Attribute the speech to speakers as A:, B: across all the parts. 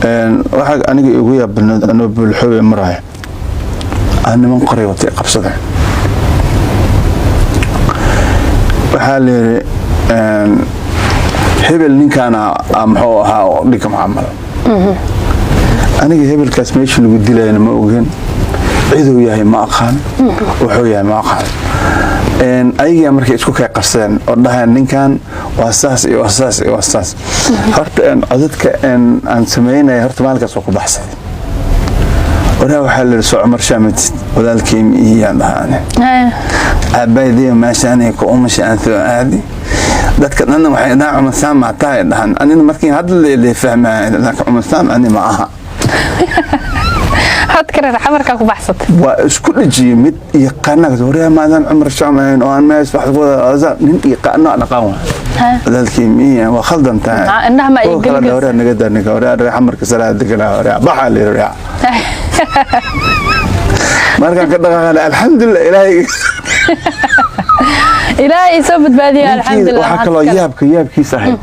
A: waxaa aniga igu yaabanayd anoo bulxooy marahay aan niman qoray watay qabsadeen waxaa leeyahay hebel ninkaana muxuu ahaa oo dhigka macamal aniga hebelkaas meesha lagu dilayna ma ogeen ciduu yahay ma aqaan wuxuu yahay ma aqaan ayaga markay isku kay qabsadeen oo dhahaan ninkan waa saas iyo saas iyo saas horta codadka aan sameynay horta maalkaas oo ku baxsaday waraa waxa la soo Umar Shamid walaalkii iyaan dhahaan abaydii maashaanay ku umashaan aadi dadka dhanna waxay Umar Sam tahay dhahan anina markii hadda la fahmaa Umar Sam ani ma aha
B: had kareer xamarka ku baxsatay
A: waa isku dhijiyay mid yaqaanada waraa maadan Umar Shamid oo aan mees wax wada azar nin yaqaano dhaqan walaalkii iyaan waa khaldan tahay
B: innaha ma ay galgal
A: waraa naga daaniga waraa xamarka salaada gala waraa baxa leeyahay markaan ka dhaqaaqay alxamdulillah
B: ilaahay soo badbaadiyo alxamdulillah
A: waxa kale yaabkiisa ahay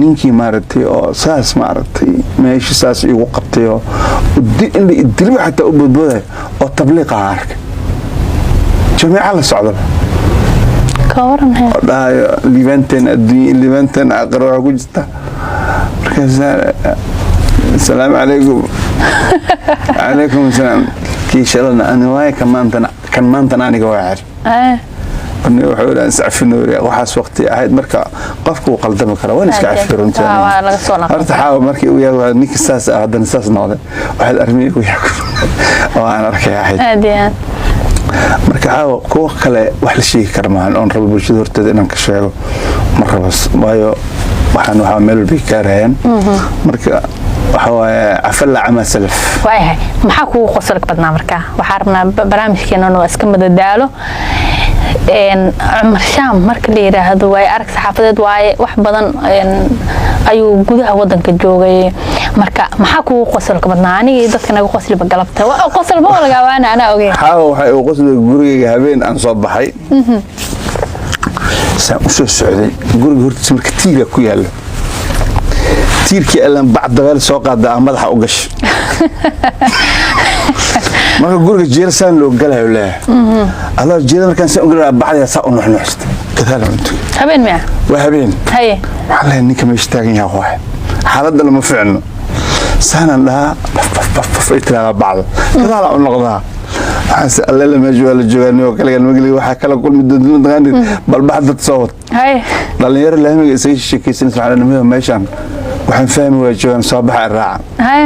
A: ninkii maartay oo saas maartay meesha saas igu qabtay oo dilba xataa u badbaaday oo tabliiq arka jamiica la socdo
B: كورن
A: هاي ليفانتين الدنيا ليفانتين أقرأ وجدته السلام عليكم عليكم السلام كي شلنا أنا وياك كمان تناني قواعد أنا وحول أنسع في النور وحاس وقتي أحد مركا قفك وقلدم كلا وين إسكع في رون تاني أرتحاول مركي ويا نيك الساس هذا الساس ناضي واحد أرمي وياك وأنا أركي أحد marka kuwa kale wax la sheegi kara maahan oo rabo bulshada horteeda inaan ka sheego marka bas waayo waxaan waxa meel bi kareen marka waxa waaye afalla ama salaf
B: waayahay maxaa kugu qosolka badnaa marka waxa rabnaa barnaamijkeena oo iska madadaalo Umar Sham marka la yiraahdo way arag saxaafadeed waaye wax badan ayuu gudaha wadanka joogay marka maxaa kugu qosolka badnaa aniga dadka naga qosliba galabta waa qosol ma laga waana ana ogeey
A: waxa uu qosliga guriga habeen aan soo baxay soo socday guriga hortiisa marka tiiga ku yaalo tiirkii alan bacdagal soo qaada madaxa u gash marka guriga jeersan loo galayo leeyahay الله جينا كان سأقول بعد يسأل نحنست كذا أنت
B: هبين معه
A: وهبين
B: هاي
A: والله إنك مشتاقين يا أخوي حالد لما فعلنا سنة لها فيتنا بعض كذا لا نقضها حس الله لما جوا الجواني وكل المقلي وحكى كل مدة غني بل بعد تصوت
B: هاي
A: ضل يرى اللي هم يسوي شيء كيسين على إنه ماشان waxaan fahmi waa joogan soo baxay raacan
B: hay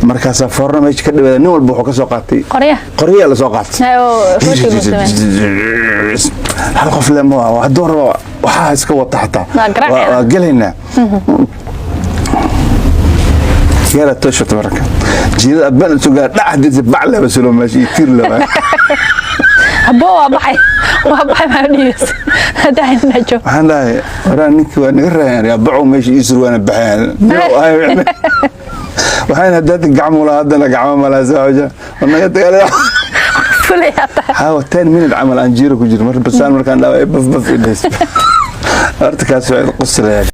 A: markaas foorna meesha ka dhaweeyay nin walba wuxuu ka soo qaatay qoriya la soo qaatay hal qof lama waa door waxa iska wata xataa waa galayna yara tosho tabarka jiida ban sugaa dhaxdiisa bacla baslo maashi tir la
B: abo waa baxay ma dhiis hadaan najo
A: waxaan dhahay waraa ninkii waa naga raayaan yaa bacu meesha isru waana baxeen waxaan hadda gacmo la hadana gacmo mala saaja wanaga tagala ها 10 minute عمل أنجيرك وجير مرة بس أنا مركان لا بف إدريس أرتكاس في قصة